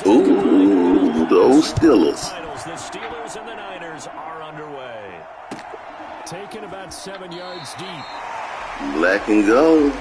Ooh, those Steelers. The Steelers and the Niners are underway. Taken about 7 yards deep. Black and gold.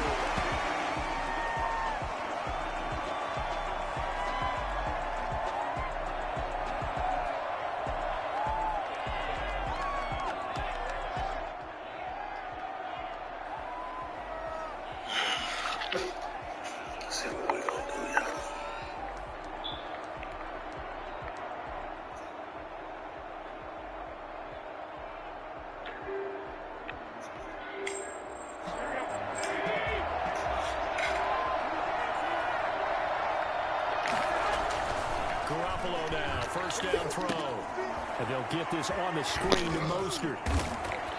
Garoppolo now, first down throw. And they'll get this on the screen to Mostert.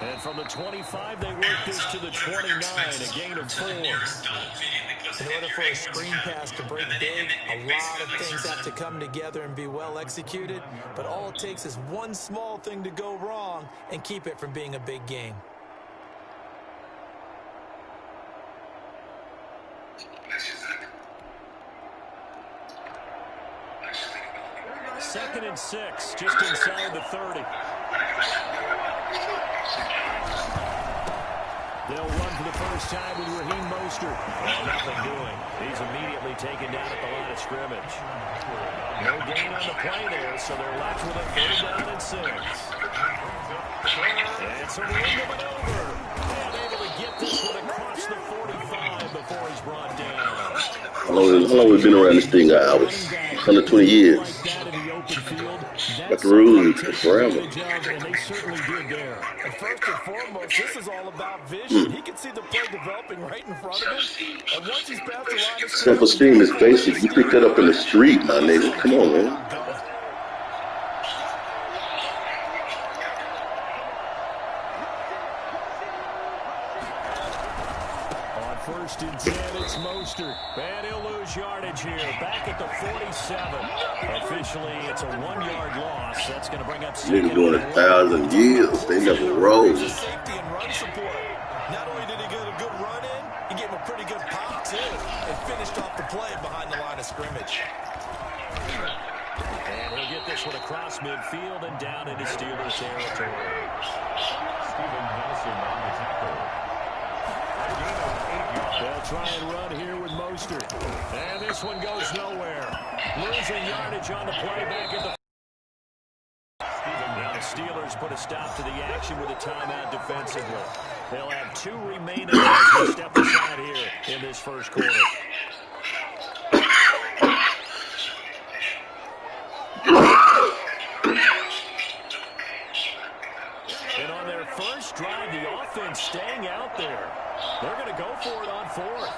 And from the 25, they work this to the 29, a gain of 4. In order for a screen pass to break big, a lot of things have to come together and be well executed. But all it takes is one small thing to go wrong and keep it from being a big game. Second and 6, just inside the 30. They'll run for the first time with Raheem Mostert. Nothing doing. He's immediately taken down at the line of scrimmage. No gain on the play there, so they're left with a 3rd down and 6. And so the end of it over. And able to get this one across the 45 before he's brought down. How long have we been around this thing? Hours, 120 years. But the rules are forever. And they certainly did there. And first and foremost, this is all about vision. He can see the play developing right in front of him. And once he's past the line of Self-esteem is basic. You pick that up in the street, my nigga. Come on, man. First and 10, it's Mostert. And he'll lose yardage here. Back at the 47. Officially, it's a 1-yard loss. That's going to bring up second. Niggas doing 1,000 years. They never roll. Safety and run support. Not only did he get a good run in, he gave him a pretty good pop, too. And finished off the play behind the line of scrimmage. And he'll get this one across midfield and down into Steelers territory. Steven Nelson on the tackle. They'll try and run here with Mostert. And this one goes nowhere. Losing yardage on the play back at the... Now the Steelers put a stop to the action with a timeout defensively. They'll have 2 remaining as we step aside here in this first quarter. And on their first drive, the offense staying out there. They're going to go for it on 4th.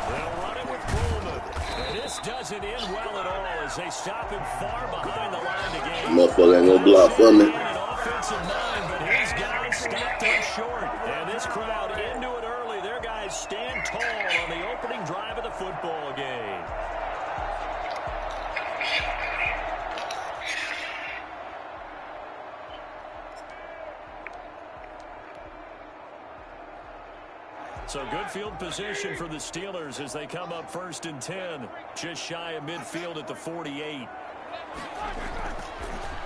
They'll run it with Pullman. And this doesn't end well at all as they stop him far behind the line to gain. Motherfucker ain't gonna block for me. An offensive line, but his guys stopped him short. And this crowd into it early. Their guys stand tall on the opening drive of the football game. So good field position for the Steelers as they come up first and 10. Just shy of midfield at the 48.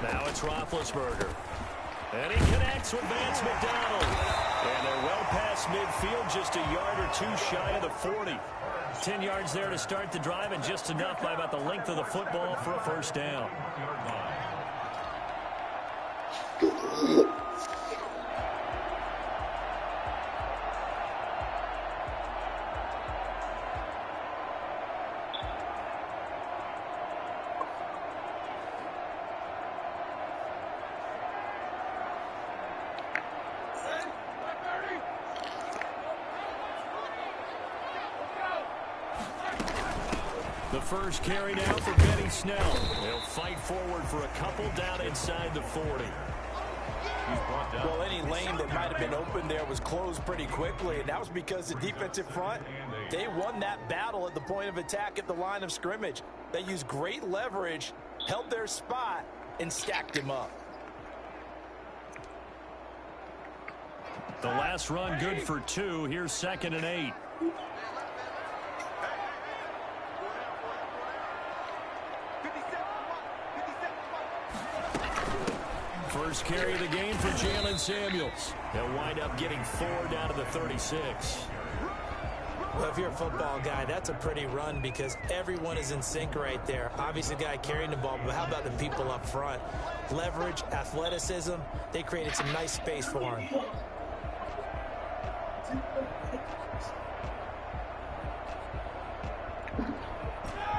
Now it's Roethlisberger. And he connects with Vance McDonald. And they're well past midfield, just a yard or 2 shy of the 40. 10 yards there to start the drive, and just enough by about the length of the football for a first down. The first carry now for Benny Snell. They'll fight forward for a couple down inside the 40. Well, any lane that might have been open there was closed pretty quickly, and that was because the defensive front, they won that battle at the point of attack at the line of scrimmage. They used great leverage, held their spot, and stacked him up. The last run good for 2. Here's 2nd and 8. First carry of the game for Jalen Samuels. He'll wind up getting 4 down to the 36. Well, if you're a football guy, that's a pretty run because everyone is in sync right there. Obviously, the guy carrying the ball, but how about the people up front? Leverage, athleticism, they created some nice space for him.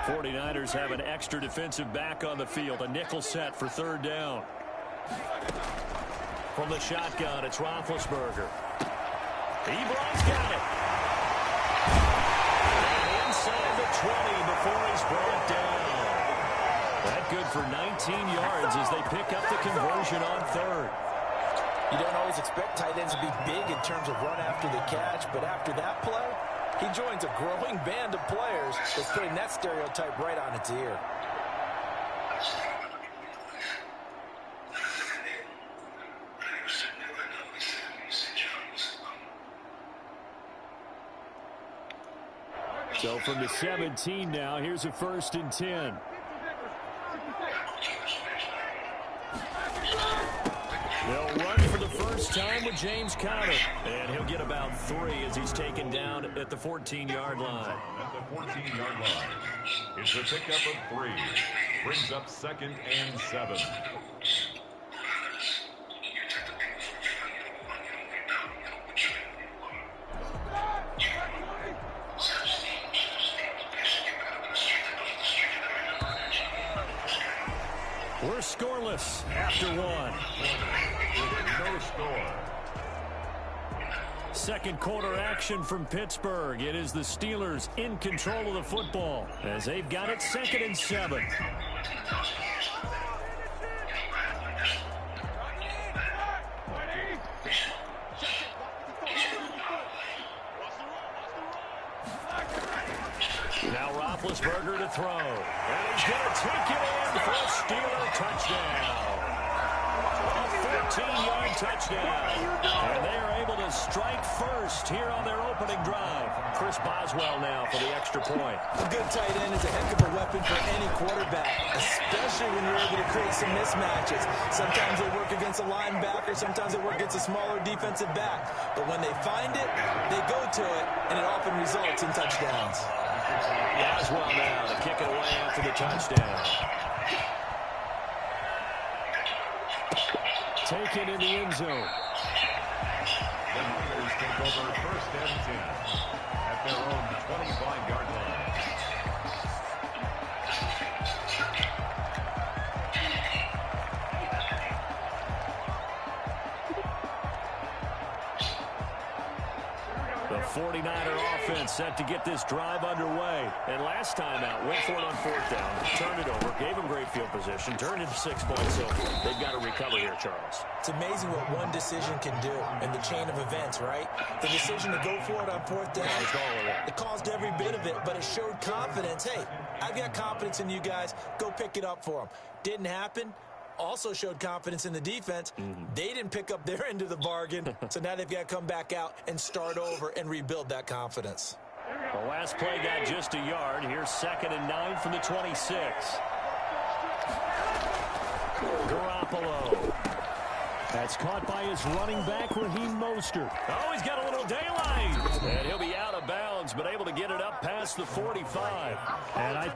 '49ers have an extra defensive back on the field. A nickel set for 3rd down. From the shotgun, it's Roethlisberger. Ebron's got it. And inside the 20 before he's brought down. That good for 19 yards as they pick up the conversion on 3rd. You don't always expect tight ends to be big in terms of run after the catch, but after that play, he joins a growing band of players that's putting that stereotype right on its ear. So from the 17 now, here's a 1st and 10. They'll run for the first time with James Conner. And he'll get about 3 as he's taken down at the 14-yard line. At the 14-yard line, it's a pickup of 3. Brings up 2nd and 7. We're scoreless after 1. No score. Second quarter action from Pittsburgh. It is the Steelers in control of the football as they've got it 2nd and 7. Now Roethlisberger to throw. And he's going to take it in for a Steeler touchdown. A 14-yard touchdown. And they are able to strike first here on their opening drive. Chris Boswell now for the extra point. A good tight end is a heck of a weapon for any quarterback, especially when you're able to create some mismatches. Sometimes they work against a linebacker, sometimes they work against a smaller defensive back. But when they find it, they go to it, and it often results in touchdowns. Boswell now to kick it away after the touchdown. Taken in the end zone. The Niners take over 1st and 10 at their own 25-yard line. The 49er offense set to get this drive underway. And last time out, went for it on 4th down, turned it over, gave them great field position, turned into 6 points. So they've got to recover here, Charles. It's amazing what one decision can do in the chain of events, right? The decision to go for it on 4th down, it caused every bit of it, but it showed confidence. Hey, I've got confidence in you guys. Go pick it up for them. Didn't happen. Also showed confidence in the defense. They didn't pick up their end of the bargain, so now they've got to come back out and start over and rebuild that confidence. The last play got just a yard. Here's 2nd and 9 from the 26. Garoppolo. That's caught by his running back, Raheem Mostert. Oh, he's got a little daylight. And he'll be out of bounds, but able to get it up past the 45. And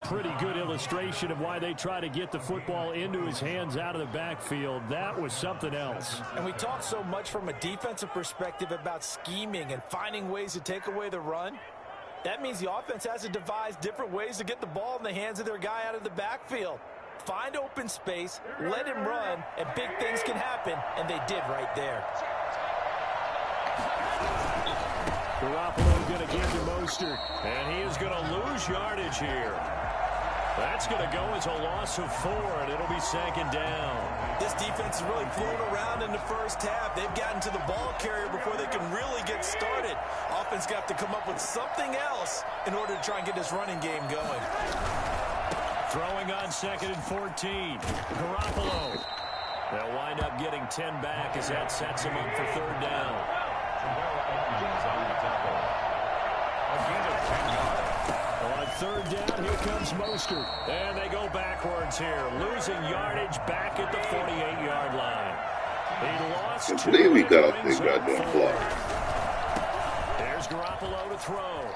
Pretty good illustration of why they try to get the football into his hands out of the backfield. That was something else. And we talk so much from a defensive perspective about scheming and finding ways to take away the run. That means the offense has to devise different ways to get the ball in the hands of their guy out of the backfield. Find open space, let him run, and big things can happen, and they did right there. Garoppolo going to give to Mostert, and he is going to lose yardage here. That's going to go as a loss of 4, and it'll be 2nd down. This defense is really flown around in the first half. They've gotten to the ball carrier before they can really get started. Offense got to come up with something else in order to try and get this running game going. Throwing on 2nd and 14. Garoppolo. They'll wind up getting 10 back as that sets him up for 3rd down. On 3rd down, here comes Mostert. And they go backwards here, losing yardage back at the 48-yard line. He lost 2. I believe we got off that goddamn block. There's Garoppolo to throw.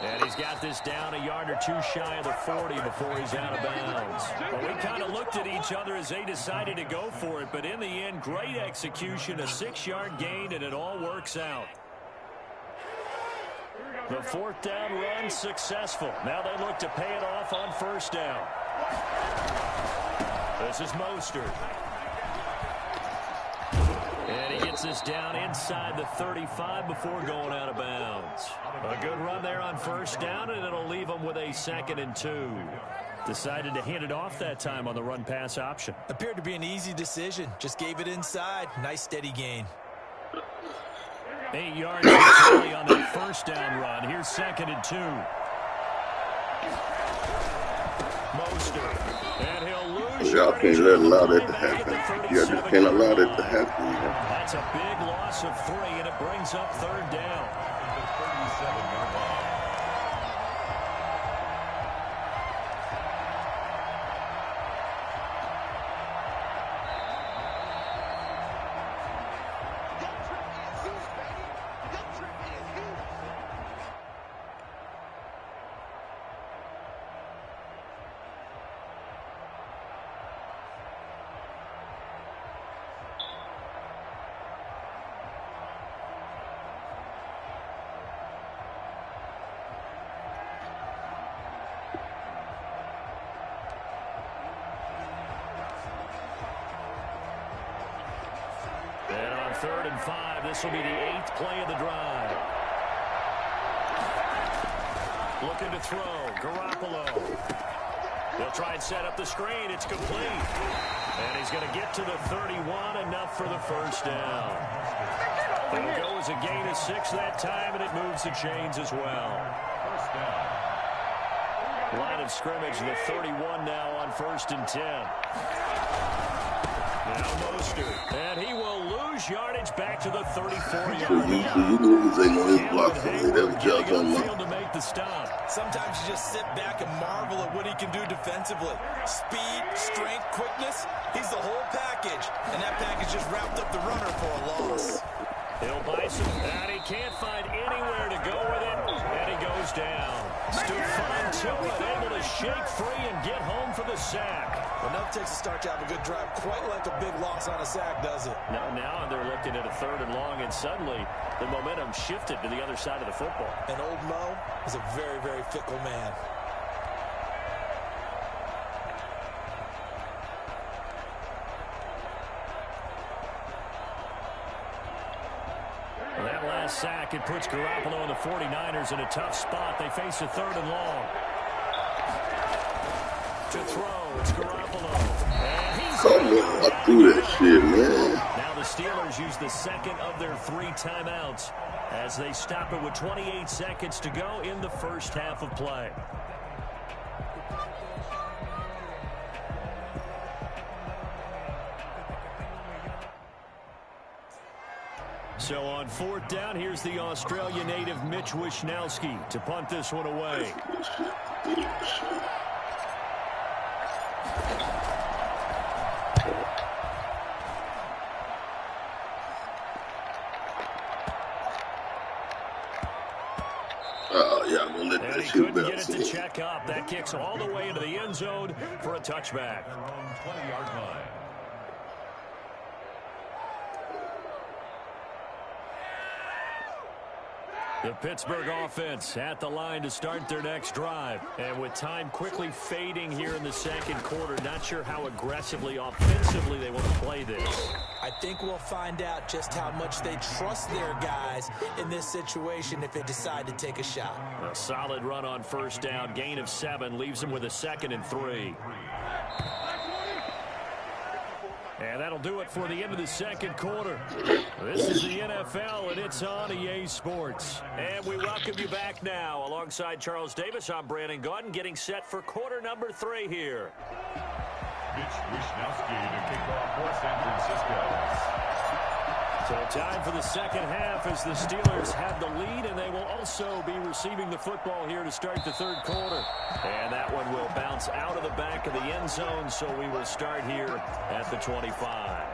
And he's got this down a yard or 2 shy of the 40 before he's out of bounds. Well, we kind of looked at each other as they decided to go for it, but in the end, great execution, a 6-yard gain, and it all works out. The 4th down run successful. Now they look to pay it off on 1st down. This is Mostert. And he gets this down inside the 35 before going out of bounds. A good run there on 1st down, and it'll leave him with a 2nd and 2. Decided to hand it off that time on the run-pass option. Appeared to be an easy decision. Just gave it inside. Nice steady gain. 8 yards early on that 1st down run. Here's 2nd and 2. Mostert. And he'll lose. Y'all can't allow that to happen. Y'all just can't allow that to happen. That's a big loss of 3, and it brings up 3rd down. And on 3rd and 5, this will be the 8th play of the drive. Looking to throw. Garoppolo. He'll try and set up the screen. It's complete. And he's going to get to the 31, enough for the 1st down. It'll go as a gain of 6 that time, and it moves the chains as well. Line of scrimmage, the 31 now on 1st and 10. Now Mostert, and he will lose yardage back to the 34-yard line. You niggas ain't on his block, so they never judge on to make the stop. Sometimes you just sit back and marvel at what he can do defensively. Speed, strength, quickness, he's the whole package. And that package just wrapped up the runner for a loss. He'll buy some, and he can't find anywhere to go with it, and he goes down. Stefan Tuitt able to shake free and get home for the sack. Enough takes a start to have a good drive, quite like a big loss on a sack, does it? Now they're looking at a 3rd and long, and suddenly the momentum shifted to the other side of the football. And old Mo is a very, very fickle man. That last sack, it puts Garoppolo and the 49ers in a tough spot. They face a 3rd and long. To throw, it's Garoppolo. And he's I threw that shit, man. Now the Steelers use the 2nd of their 3 timeouts as they stop it with 28 seconds to go in the 1st half of play. So on 4th down, here's the Australia native Mitch Wishnowsky to punt this one away. Y'all gonna let that And he couldn't get it to check up. That kicks all the way into the end zone for a touchback. Their own 20-yard line. The Pittsburgh offense at the line to start their next drive. And with time quickly fading here in the second quarter, not sure how aggressively, offensively they want to play this. I think we'll find out just how much they trust their guys in this situation if they decide to take a shot. A solid run on first down, gain of 7, leaves them with a 2nd and 3. And that'll do it for the end of the second quarter. This is the NFL, and it's on EA Sports. And we welcome you back now. Alongside Charles Davis, I'm Brandon Gaudin, getting set for quarter number 3 here. Mitch Wishnowsky to kick off for San Francisco. So time for the second half as the Steelers have the lead, and they will also be receiving the football here to start the third quarter. And that one will bounce out of the back of the end zone, so we will start here at the 25.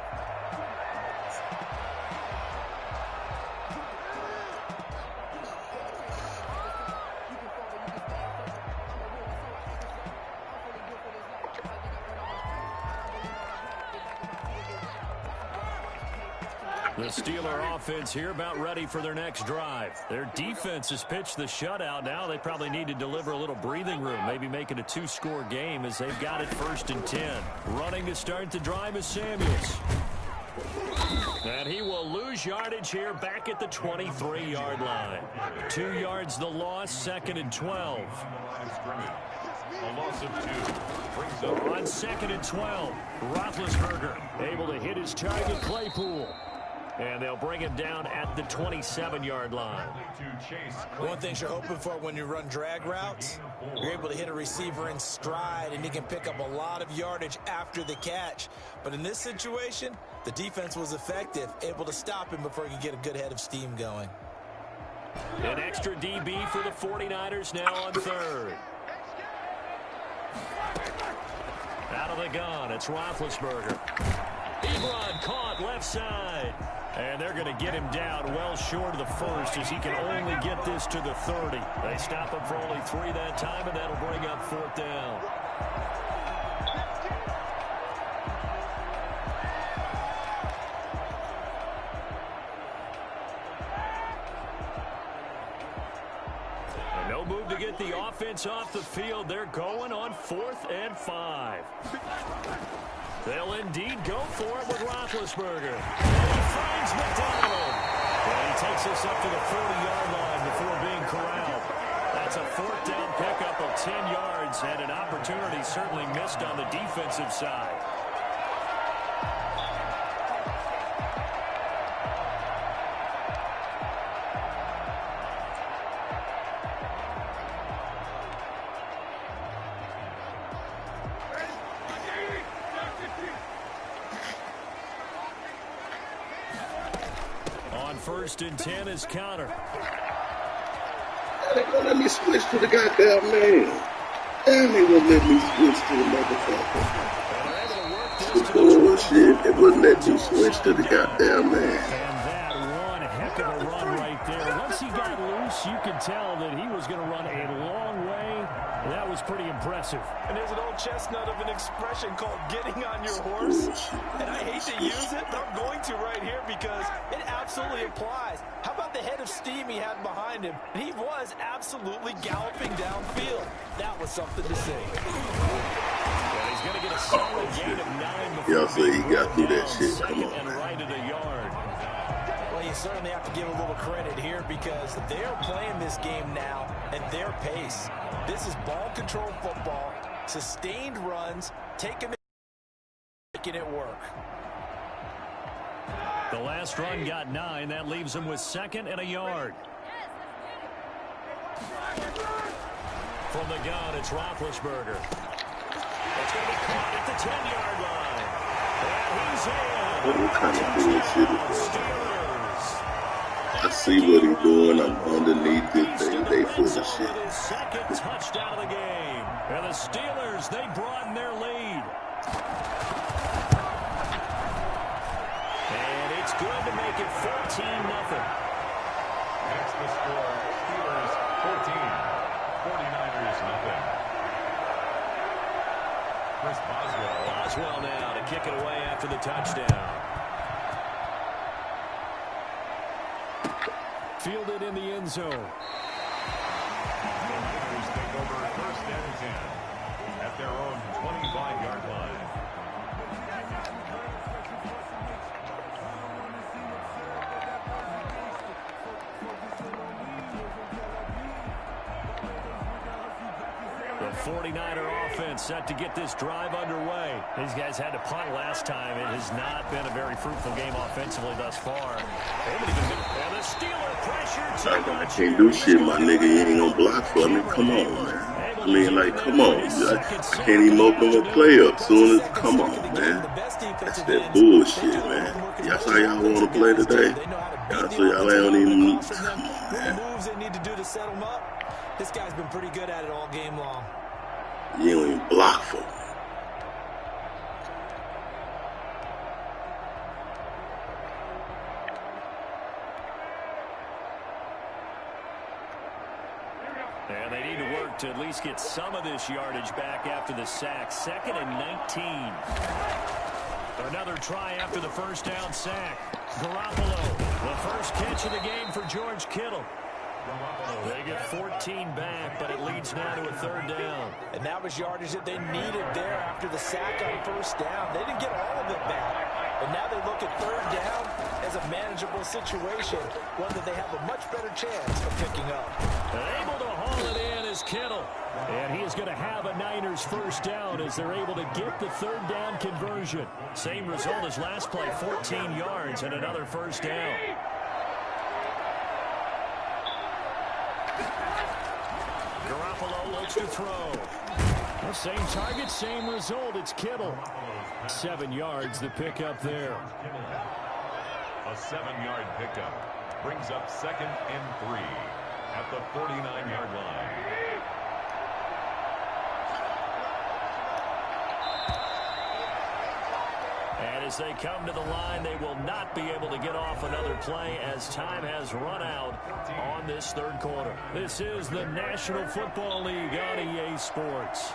The Steeler offense here about ready for their next drive. Their defense has pitched the shutout. Now they probably need to deliver a little breathing room, maybe make it a 2-score game as they've got it 1st and 10. Running to start the drive is Samuels. And he will lose yardage here back at the 23-yard line. 2 yards the loss, 2nd and 12. A loss of 2. Brings up on 2nd and 12. Roethlisberger able to hit his target, Claypool. And they'll bring him down at the 27-yard line. One thing you're hoping for when you run drag routes, you're able to hit a receiver in stride, and he can pick up a lot of yardage after the catch. But in this situation, the defense was effective, able to stop him before he could get a good head of steam going. An extra DB for the 49ers now on 3rd. Out of the gun, it's Roethlisberger. Ebron caught left side. And they're going to get him down well short of the 1st as he can only get this to the 30. They stop him for only 3 that time, and that'll bring up 4th down. And no move to get the offense off the field. They're going on 4th and 5. They'll indeed go for it with Roethlisberger. And he finds McDonald. And he takes us up to the 40-yard line before being corralled. That's a 4th down pickup of 10 yards and an opportunity certainly missed on the defensive side. On 1st and 10 is counter. They won't let me switch to the goddamn man. Damn, they won't let me switch to the motherfucker. Bullshit. They wouldn't let you switch to the goddamn man. And that one heck of a run right there. Once he got loose, you could tell that he was going to run a long way. That was pretty impressive. And there's an old chestnut of an expression called getting on your horse. And I hate to use it, but I'm going to right here because it absolutely applies. How about the head of steam he had behind him? He was absolutely galloping downfield. That was something to see. Well, he's going to get a solid gain of 9 before Y'all say he got through that shit. Come 2nd on. and right at a yard. Well, you certainly have to give a little credit here because they're playing this game now at their pace. This is ball control football, sustained runs, making it work. The last run got 9. That leaves him with 2nd and a yard. From the gun, it's Roethlisberger. It's going to be caught at the 10-yard line. And he's in. What kind of bullshit is that? I see what he's doing. I'm underneath it. They full of shit. His 2nd touchdown of the game. And the Steelers, they broaden their lead. And it's good to make it 14-0. That's the score. Steelers 14. 49ers nothing. Chris Boswell. Boswell now to kick it away after the touchdown. Fielded in the end zone. The Niners take over 1st and 10 at their own 25-yard line. The 49er offense set to get this drive underway. These guys had to punt last time. It has not been a very fruitful game offensively thus far. And the Steeler pressure. I can't do shit, my nigga. You ain't gonna block for me. Come on, man. I mean, like, come on. I can't even open my play up soon as, come on, man. That's that bullshit, man. Y'all saw y'all want to play today? Y'all saw y'all ain't even, come on, man. Moves they need to do to set them up. This guy's been pretty good at it all game long. You don't even block for me. And they need to work to at least get some of this yardage back after the sack. 2nd and 19. Another try after the first down sack. Garoppolo, the first catch of the game for George Kittle. They get 14 back, but it leads now to a 3rd down. And that was yardage that they needed there after the sack on 1st down. They didn't get all of it back. But now they look at 3rd down as a manageable situation, one that they have a much better chance of picking up. Able to haul it in is Kittle. And he is going to have a Niners 1st down as they're able to get the 3rd down conversion. Same result as last play, 14 yards and another 1st down. Garoppolo looks to throw. The same target, same result. It's Kittle. 7 yards the pickup there. A 7-yard pickup brings up 2nd and 3 at the 49-yard line. And as they come to the line, they will not be able to get off another play as time has run out on this 3rd quarter. This is the National Football League on EA Sports.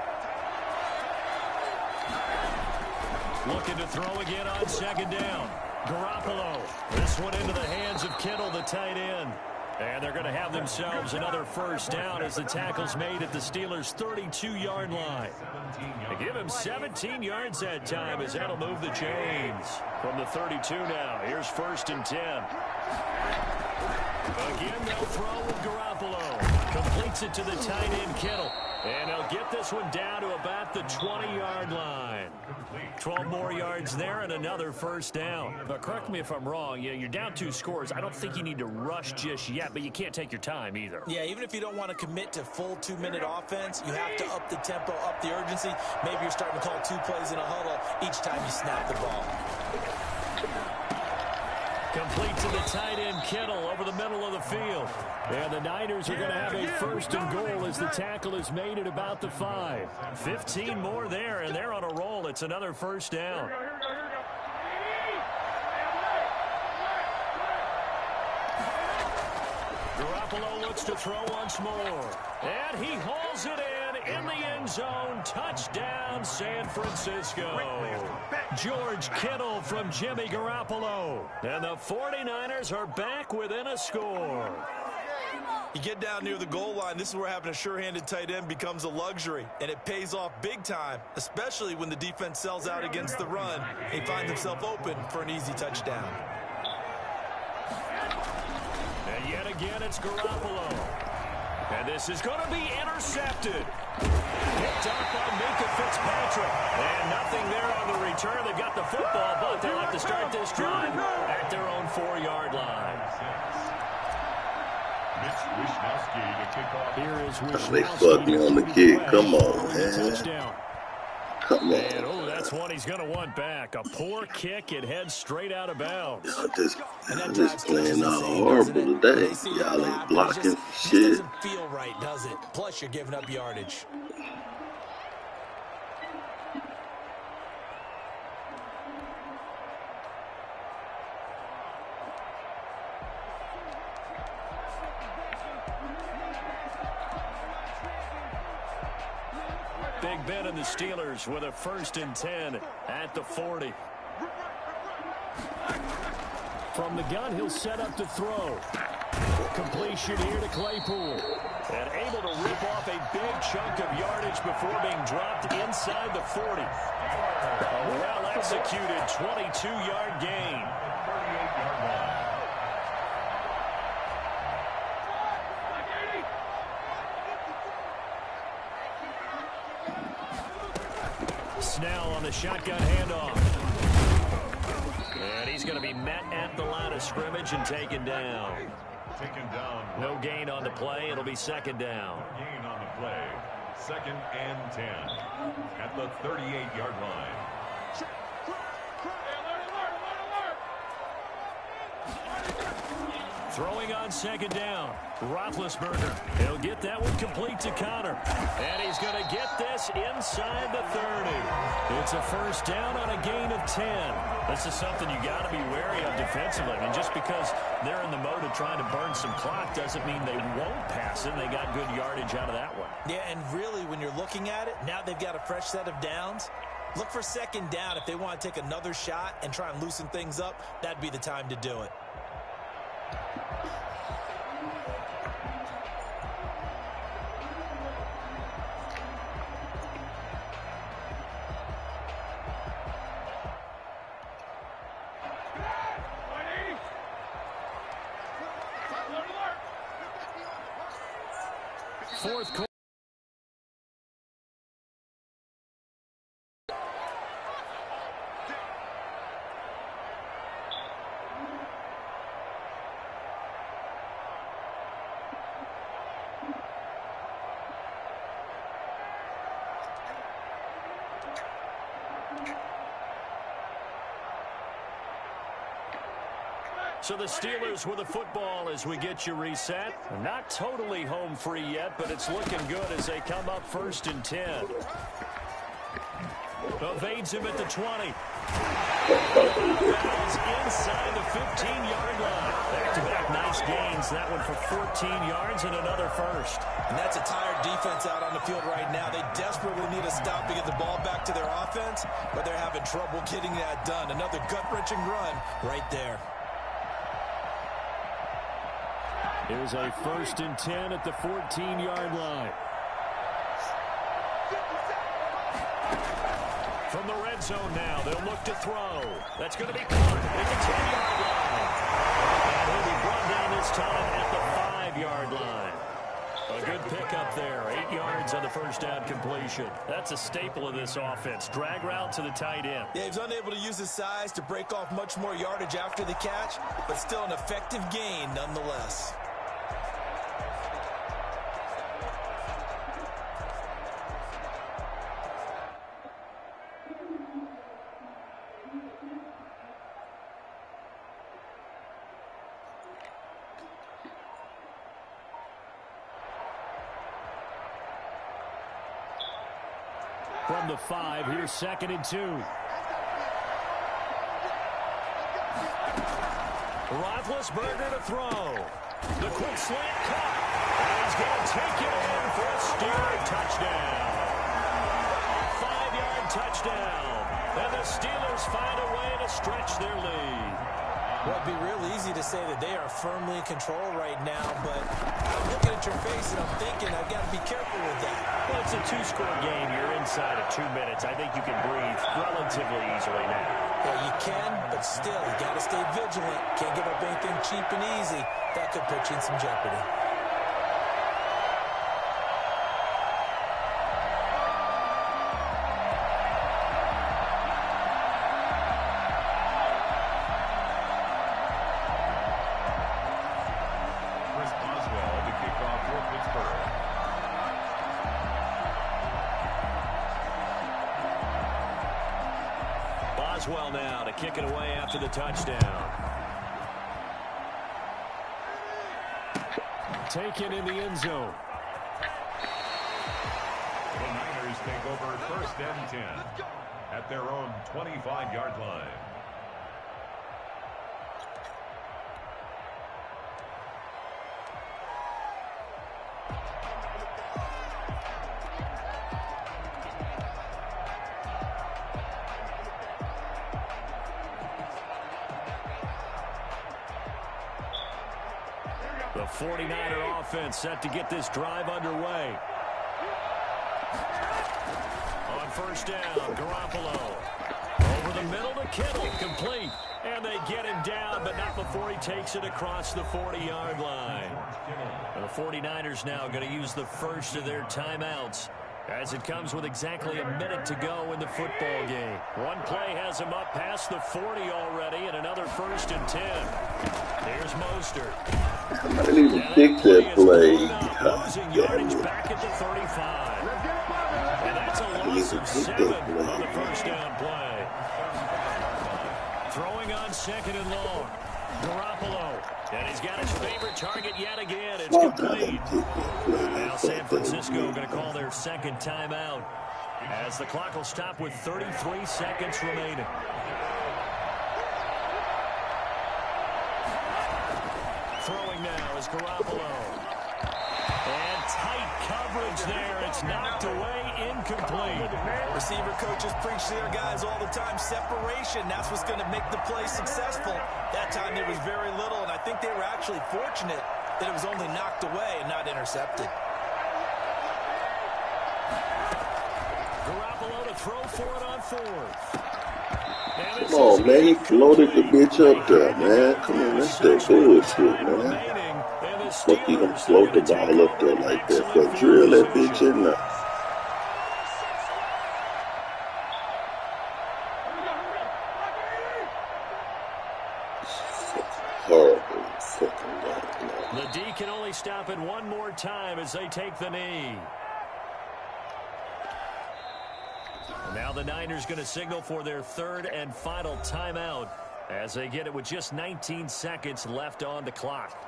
Looking to throw again on 2nd down. Garoppolo. This one into the hands of Kittle, the tight end. And they're going to have themselves another 1st down as the tackle's made at the Steelers' 32-yard line. They give him 17 yards that time as that'll move the chains. From the 32 now, here's 1st and 10. Again, they'll throw with Garoppolo. Completes it to the tight end, Kittle. And they'll get this one down to about the 20-yard line. 12 more yards there and another 1st down. But correct me if I'm wrong. You're down 2 scores. I don't think you need to rush just yet, but you can't take your time either. Yeah, even if you don't want to commit to full 2-minute offense, you have to up the tempo, up the urgency. Maybe you're starting to call 2 plays in a huddle each time you snap the ball. Complete to the tight end, Kittle, over the middle of the field. And the Niners are going to have a 1st and goal as the tackle is made at about the 5. 15 more there, and they're on a roll. It's another 1st down. Garoppolo looks to throw once more. And he hauls it in the end zone. Touchdown, San Francisco. George Kittle from Jimmy Garoppolo. And the 49ers are back within a score. You get down near the goal line, this is where having a sure-handed tight end becomes a luxury, and it pays off big time, especially when the defense sells out against the run and he finds himself open for an easy touchdown. And yet again, it's Garoppolo. And this is going to be intercepted. Picked up by Minka Fitzpatrick. And nothing there on the return. They've got the football, but they'll have to start this drive at their own 4-yard line. Here is Wisnowski. They fucked me on the kick. Come on, man. Come on. And, oh, that's one he's going to want back. A poor kick. It heads straight out of bounds. Y'all just playing all horrible today. Y'all ain't blocking shit. It doesn't feel right, does it? Plus, you're giving up yardage. Big Ben and the Steelers with a 1st and 10 at the 40. From the gun, he'll set up to throw. Completion here to Claypool. And able to rip off a big chunk of yardage before being dropped inside the 40. A well-executed 22-yard gain. 38-yard line. Snell on the shotgun handoff. And he's going to be met at the line of scrimmage and taken down. Taken down. No gain on the play. It'll be 2nd down. Gain on the play. 2nd and 10 at the 38-yard line. Throwing on 2nd down. Roethlisberger. He'll get that one complete to Connor. And he's going to get this inside the 30. It's a 1st down on a gain of 10. This is something you got to be wary of defensively. I mean, just because they're in the mode of trying to burn some clock doesn't mean they won't pass it. They got good yardage out of that one. Yeah, and really, when you're looking at it, now they've got a fresh set of downs. Look for 2nd down. If they want to take another shot and try and loosen things up, that'd be the time to do it. Fourth quarter. So the Steelers with the football as we get you reset. Not totally home free yet, but it's looking good as they come up 1st and 10. Evades him at the 20. Battles inside the 15-yard line. Back-to-back nice gains. That one for 14 yards and another 1st. And that's a tired defense out on the field right now. They desperately need a stop to get the ball back to their offense, but they're having trouble getting that done. Another gut-wrenching run right there. Here's a 1st and 10 at the 14-yard line. From the red zone now, they'll look to throw. That's going to be caught at the 10-yard line. And he'll be brought down this time at the 5-yard line. A good pickup there. 8 yards on the 1st down completion. That's a staple of this offense. Drag route to the tight end. Yeah, he was unable to use his size to break off much more yardage after the catch, but still an effective gain nonetheless. From the 5, here's 2nd and 2. Roethlisberger to throw. The quick slant cut. And he's going to take it in for a Steeler touchdown. 5-yard touchdown. And the Steelers find a way to stretch their lead. Well, it'd be real easy to say that they are firmly in control right now, but I'm looking at your face and I'm thinking I've got to be careful with that. Well, it's a 2-score game. You're inside of 2 minutes. I think you can breathe relatively easily now. Yeah, you can, but still, you got to stay vigilant. Can't give up anything cheap and easy. That could put you in some jeopardy. Boswell now to kick it away after the touchdown. Taken in the end zone. The Niners take over 1st and 10 at their own 25-yard line. The 49er offense set to get this drive underway. On first down, Garoppolo. Over the middle to Kittle, complete. And they get him down, but not before he takes it across the 40-yard line. The 49ers now going to use the first of their timeouts, as it comes with exactly a minute to go in the football game. One play has him up past the 40 already, and another 1st and 10. Here's Mostert. I didn't even pick that play. Losing yardage back at the 35. And that's a loss of 7 on the first down play. Throwing on 2nd and long. Garoppolo. And he's got his favorite target yet again. It's complete. Now San Francisco going to call their second timeout, as the clock will stop with 33 seconds remaining. Throwing now is Garoppolo. And tight coverage there. It's knocked away, incomplete. Receiver coaches preach to their guys all the time. Separation, that's what's going to make the play successful. That time there was very little, and I think they were actually fortunate that it was only knocked away and not intercepted. Garoppolo to throw for it on 4th. Come on, man. He floated the bitch up there, man. Come on, that's that bullshit, man. Fuck, he gonna float the ball up there like that. But drill that bitch in there. Horrible fucking God. The D can only stop it one more time as they take the knee. Now the Niners going to signal for their 3rd and final timeout, as they get it with just 19 seconds left on the clock.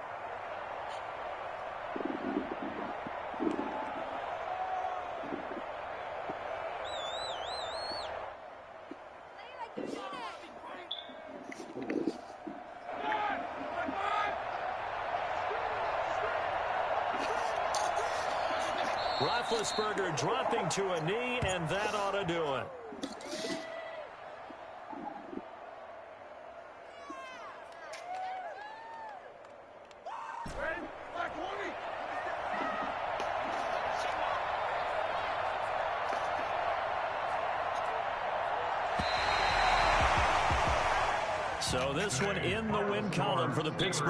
Roethlisberger dropping to a knee, and that ought to do it. So this one in the win column for the Pittsburgh